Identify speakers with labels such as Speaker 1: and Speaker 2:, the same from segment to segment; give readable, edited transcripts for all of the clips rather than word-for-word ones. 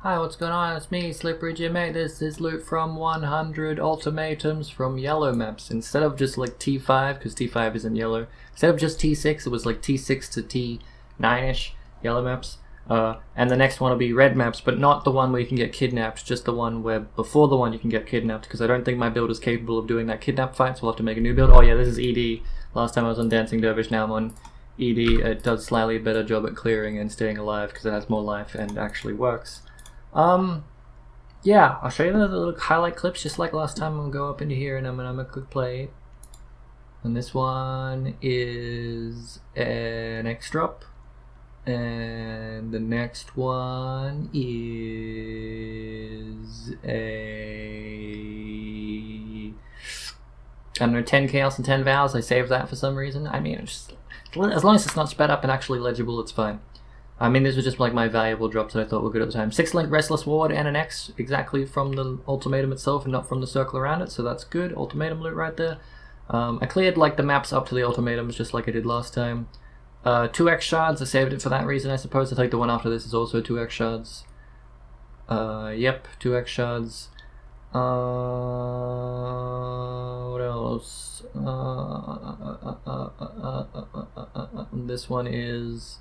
Speaker 1: Hi, what's going on? It's me, Slippery Jimmy. This is loot from 100 ultimatums from Yellow Maps. Instead of just like T5, because T5 isn't yellow, instead of just T6, it was like T6 to T9-ish Yellow Maps. And the next one will be Red Maps, but not the one where you can get kidnapped, just the one where before the one you can get kidnapped, because I don't think my build is capable of doing that kidnap fight, so we'll have to make a new build. Oh yeah, this is ED. Last time I was on Dancing Dervish, now I'm on ED. It does slightly better job at clearing and staying alive, because it has more life and actually works. Yeah, I'll show you the little highlight clips just like last time. I'm gonna go up into here and I'm gonna click play. And this one is an X drop. And the next one is a, I don't know, 10 chaos and 10 vows. I saved that for some reason. I mean, it's just, as long as it's not sped up and actually legible, it's fine. I mean, these were just like my valuable drops that I thought were good at the time. 6-link Restless Ward and an X exactly from the ultimatum itself and not from the circle around it, so that's good. Ultimatum loot right there. I cleared like the maps up to the ultimatums just like I did last time. 2X shards, I saved it for that reason I suppose. I think the one after this is also 2X shards. Yep, 2X shards. What else? This one is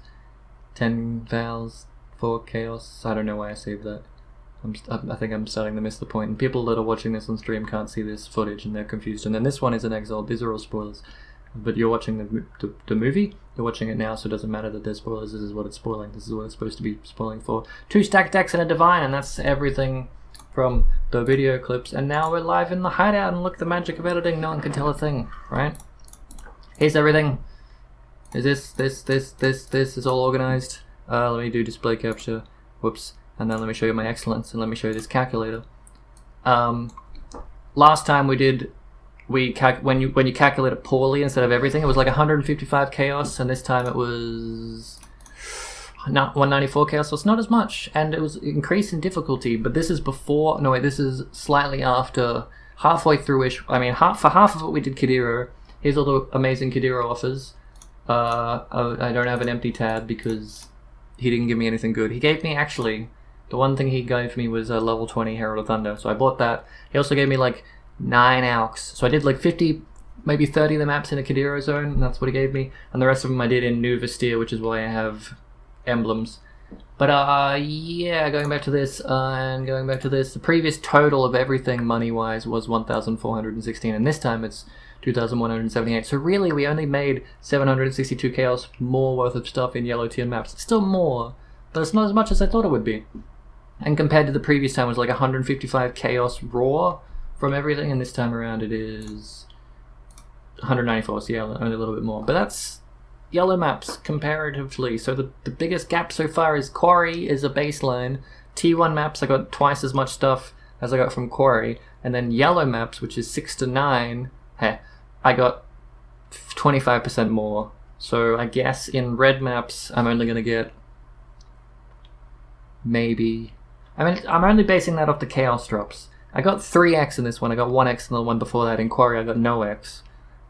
Speaker 1: 10 vows, 4 chaos. I don't know why I saved that. I think I'm starting to miss the point. And people that are watching this on stream can't see this footage and they're confused. And then this one is an exalt. These are all spoilers. But you're watching the movie. You're watching it now, so it doesn't matter that there's spoilers. This is what it's spoiling. This is what it's supposed to be spoiling for. 2 stacked decks and a divine, and that's everything from the video clips. And now we're live in the hideout, and look, the magic of editing. No one can tell a thing, right? Here's everything. Is this is all organized. Let me do display capture. Whoops. And then let me show you my excellence, and let me show you this calculator. Last time we did, when you calculate it poorly instead of everything, it was like 155 chaos, and this time it was not 194 chaos, so it's not as much, and it was increased in difficulty. But this is before. No wait, this is slightly after, halfway through-ish. I mean, for half of it we did Kadiro. Here's all the amazing Kadiro offers. I don't have an empty tab because he didn't give me anything good. He gave me, actually, the one thing he gave me was a level 20 Herald of Thunder, so I bought that. He also gave me like 9 Alks, so I did like 50, maybe 30 of the maps in a Kadiro zone, and that's what he gave me. And the rest of them I did in New Vestir, which is why I have emblems. But yeah, going back to this, the previous total of everything money-wise was 1,416, and this time it's 2,178. So really, we only made 762 chaos more worth of stuff in yellow tier maps. It's still more, but it's not as much as I thought it would be. And compared to the previous time, it was like 155 chaos raw from everything, and this time around it is 194, so yeah, only a little bit more. But that's yellow maps comparatively. So the biggest gap so far is Quarry is a baseline. T1 maps, I got twice as much stuff as I got from Quarry. And then yellow maps, which is 6 to 9, I got 25% more. So I guess in red maps, I'm only going to get maybe... I mean, I'm only basing that off the chaos drops. I got 3x in this one, I got 1x in the one before that. In Quarry, I got no x.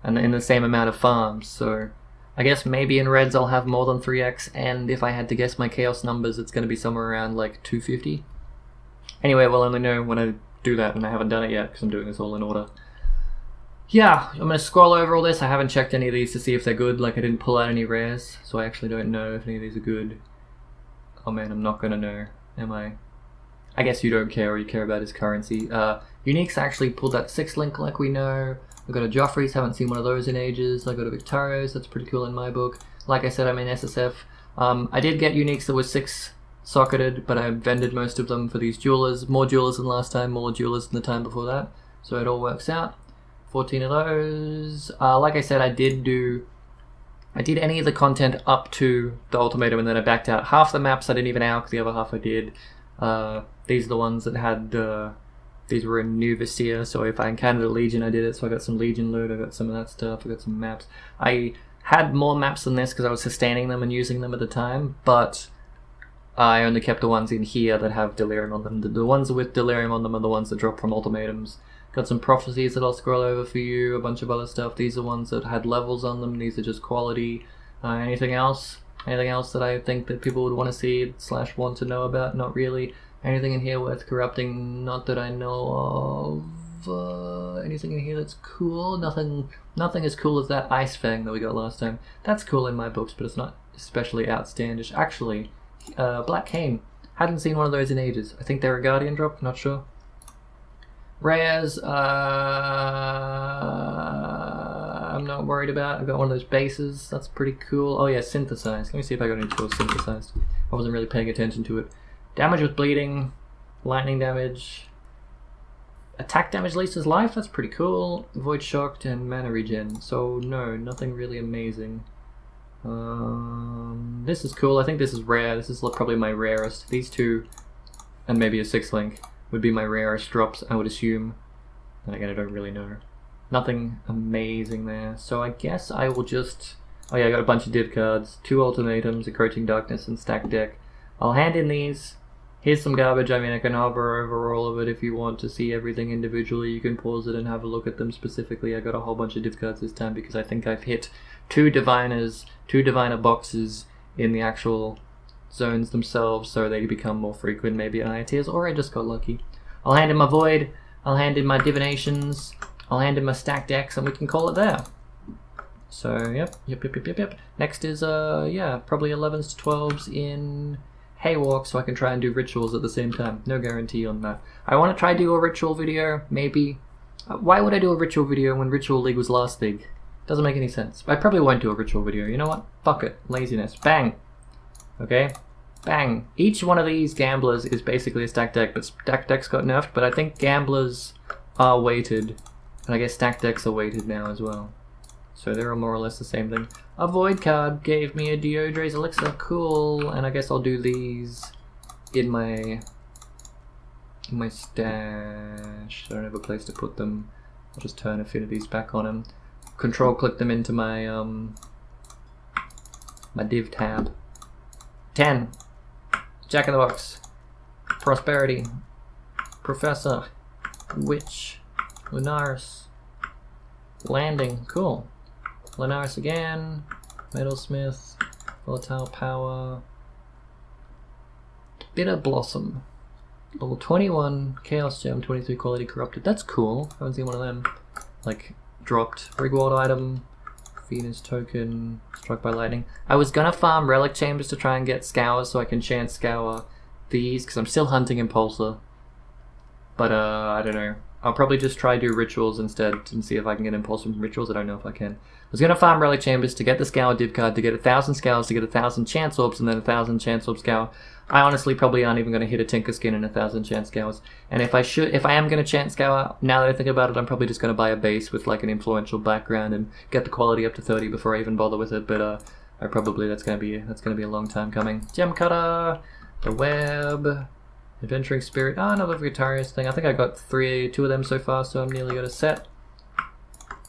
Speaker 1: And in the same amount of farms, so... I guess maybe in reds I'll have more than 3x, and if I had to guess my chaos numbers, it's going to be somewhere around like 250. Anyway, we'll only know when I do that, and I haven't done it yet because I'm doing this all in order. Yeah, I'm going to scroll over all this. I haven't checked any of these to see if they're good, like I didn't pull out any rares, so I actually don't know if any of these are good. Oh man, I'm not going to know, am I? I guess you don't care, or you care about his currency. Uniques actually pulled that 6-link like we know. I got a Joffrey's, haven't seen one of those in ages. I got a Victario's, that's pretty cool in my book. Like I said, I'm in SSF. I did get uniques that were 6-socketed, but I vended most of them for these jewelers. More jewelers than last time, more jewelers than the time before that. So it all works out. 14 of those. Like I said, I did any of the content up to the ultimatum, and then I backed out. Half the maps I didn't even alk, the other half I did. These are the ones that had... these were in New Vestir, so if I encountered a Legion, I did it, so I got some Legion loot, I got some of that stuff, I got some maps. I had more maps than this because I was sustaining them and using them at the time, but I only kept the ones in here that have Delirium on them. The ones with Delirium on them are the ones that drop from ultimatums. Got some prophecies that I'll scroll over for you, a bunch of other stuff. These are ones that had levels on them, these are just quality. Anything else? Anything else that I think that people would want to see / want to know about? Not really. Anything in here worth corrupting? Not that I know of. Anything in here that's cool? Nothing as cool as that Ice Fang that we got last time. That's cool in my books, but it's not especially outstandish. Actually, Black Cane. Hadn't seen one of those in ages. I think they're a Guardian drop, not sure. Rares, I'm not worried about. I've got one of those bases. That's pretty cool. Oh yeah, synthesized. Let me see if I got any tools synthesized. I wasn't really paying attention to it. Damage with bleeding, lightning damage, attack damage leads his life. That's pretty cool. Void shocked and mana regen. So no, nothing really amazing. This is cool. I think this is rare. This is probably my rarest. These two, and maybe a 6-link, would be my rarest drops, I would assume. And again, I don't really know. Nothing amazing there. So I guess I will just... Oh yeah, I got a bunch of div cards. 2 ultimatums, Encroaching Darkness, and Stacked Deck. I'll hand in these. Here's some garbage. I mean, I can hover over all of it. If you want to see everything individually, you can pause it and have a look at them specifically. I got a whole bunch of div cards this time because I think I've hit 2 diviner boxes in the actual zones themselves, so they become more frequent, maybe at higher tiers, or I just got lucky. I'll hand in my Void, I'll hand in my Divinations, I'll hand in my Stacked Decks, and we can call it there. So, yep. Next is, yeah, probably 11s to 12s in Haywalk, so I can try and do rituals at the same time. No guarantee on that. I want to try do a ritual video, maybe. Why would I do a ritual video when Ritual League was last league? Doesn't make any sense. I probably won't do a ritual video. You know what? Fuck it. Laziness. Bang. Okay? Bang. Each one of these gamblers is basically a stacked deck, but stacked decks got nerfed, but I think gamblers are weighted, and I guess stacked decks are weighted now as well. So they're more or less the same thing. A Void card gave me a Diodre's Elixir. Cool. And I guess I'll do these in my stash. I don't have a place to put them. I'll just turn affinities back on them. Control click them into my my div tab. 10. Jack in the Box. Prosperity. Professor. Witch. Lunaris. Landing. Cool. Lunaris again. Metalsmith. Volatile Power. Bitter Blossom. Level 21. Chaos Gem. 23 quality corrupted. That's cool. Haven't seen one of them. Like, dropped. Rigwald item. Venus token. Struck by lightning. I was gonna farm Relic Chambers to try and get Scour so I can chance Scour these, because I'm still hunting Impulsor. But, I don't know. I'll probably just try do rituals instead and see if I can get Impulse from rituals. I don't know if I can. I was going to farm Relic Chambers to get the Scour div card, to get 1,000 Scours, to get 1,000 Chance Orbs, and then 1,000 Chance Orb Scour. I honestly probably aren't even going to hit a Tinker Skin and 1,000 Chance Scours. And if I am going to Chance Scour, now that I think about it, I'm probably just going to buy a base with like an influential background and get the quality up to 30 before I even bother with it. But I probably that's going to be a long time coming. Gem Cutter, the Web. Adventuring Spirit. Another Victorious thing. I think I got 2 of them so far, so I'm nearly got a set.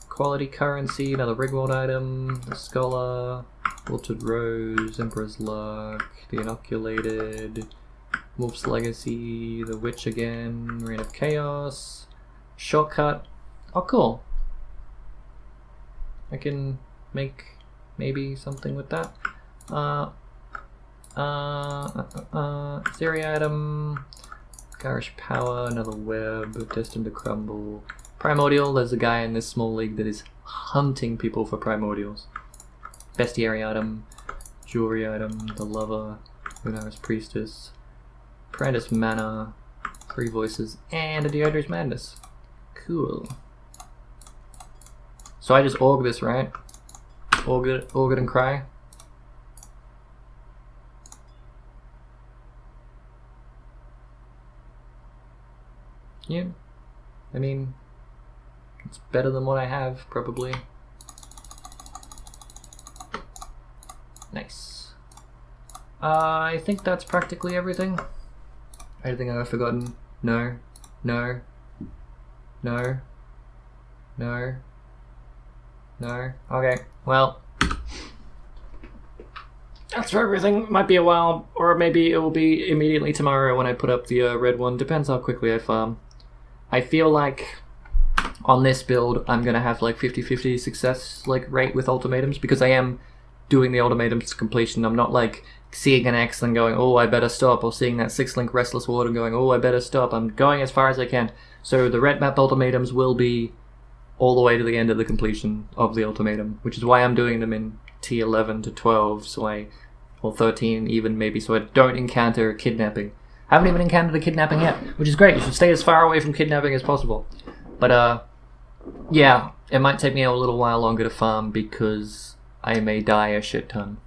Speaker 1: Quality Currency, another Rigwald item, the Scholar, Wilted Rose, Emperor's Luck, the Inoculated, Wolf's Legacy, the Witch again, Reign of Chaos, Shortcut. Oh, cool. I can make maybe something with that. Theory item, Garish Power, another Web, Destined to Crumble. Primordial, there's a guy in this small league that is hunting people for Primordials. Bestiary item, Jewelry item, the Lover, Lunaris Priestess, Apprentice Mana, 3 Voices, and a Deodre's Madness. Cool. So I just Org this, right? Org it and cry. Yeah, I mean, it's better than what I have, probably. Nice. I think that's practically everything. Anything I've forgotten? No. No. No. No. No. Okay, well. That's for everything. Might be a while, or maybe it will be immediately tomorrow when I put up the red one. Depends how quickly I farm. I feel like on this build I'm gonna have like 50-50 success rate with ultimatums, because I am doing the ultimatums to completion. I'm not like seeing an X and going, oh, I better stop, or seeing that 6-link Restless Ward and going, oh, I better stop. I'm going as far as I can. So the Red Map Ultimatums will be all the way to the end of the completion of the ultimatum, which is why I'm doing them in T11 to 12, or 13 even maybe, so I don't encounter kidnapping. I haven't even encountered a kidnapping yet, which is great. You should stay as far away from kidnapping as possible. But yeah, it might take me a little while longer to farm because I may die a shit ton.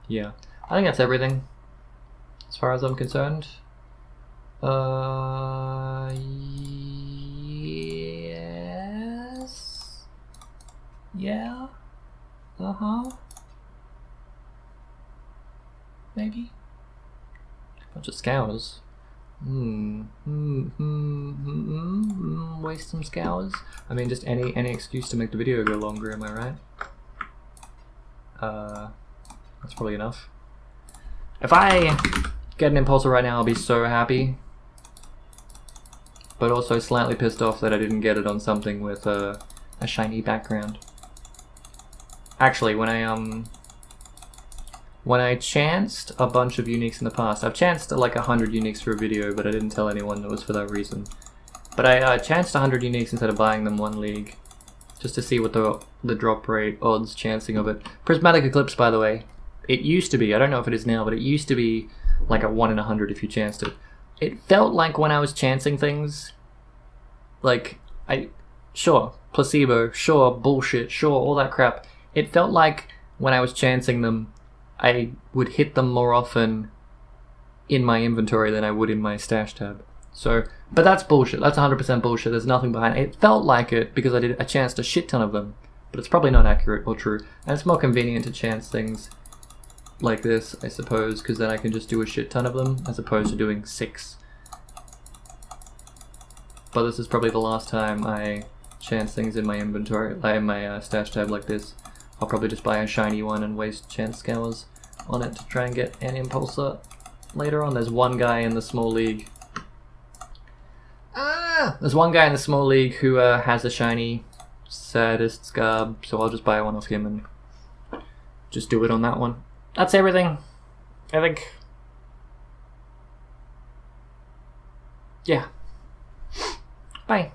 Speaker 1: Yeah, I think that's everything as far as I'm concerned. Yes. Yeah. Maybe. Bunch of scours. Waste some scours. I mean, just any excuse to make the video go longer. Am I right? That's probably enough. If I get an impulsor right now, I'll be so happy. But also slightly pissed off that I didn't get it on something with a shiny background. Actually, when I chanced a bunch of uniques in the past, I've chanced like 100 uniques for a video, but I didn't tell anyone it was for that reason. But I chanced 100 uniques instead of buying them one league, just to see what the drop rate, odds, chancing of it. Prismatic Eclipse, by the way, it used to be, I don't know if it is now, but it used to be like a 1 in 100 if you chanced it. It felt like when I was chancing things, like, sure, placebo, sure, bullshit, sure, all that crap. It felt like when I was chancing them, I would hit them more often in my inventory than I would in my stash tab. So, but that's bullshit. That's 100% bullshit. There's nothing behind it. It felt like it because I chanced a shit ton of them, but it's probably not accurate or true. And it's more convenient to chance things like this, I suppose, because then I can just do a shit ton of them as opposed to doing 6. But this is probably the last time I chance things in my inventory, in my stash tab like this. I'll probably just buy a shiny one and waste chance scours on it to try and get an impulsor later on. There's one guy in the small league. There's one guy in the small league who has a shiny Sadist Scarb, so I'll just buy one off him and just do it on that one. That's everything, I think. Yeah. Bye.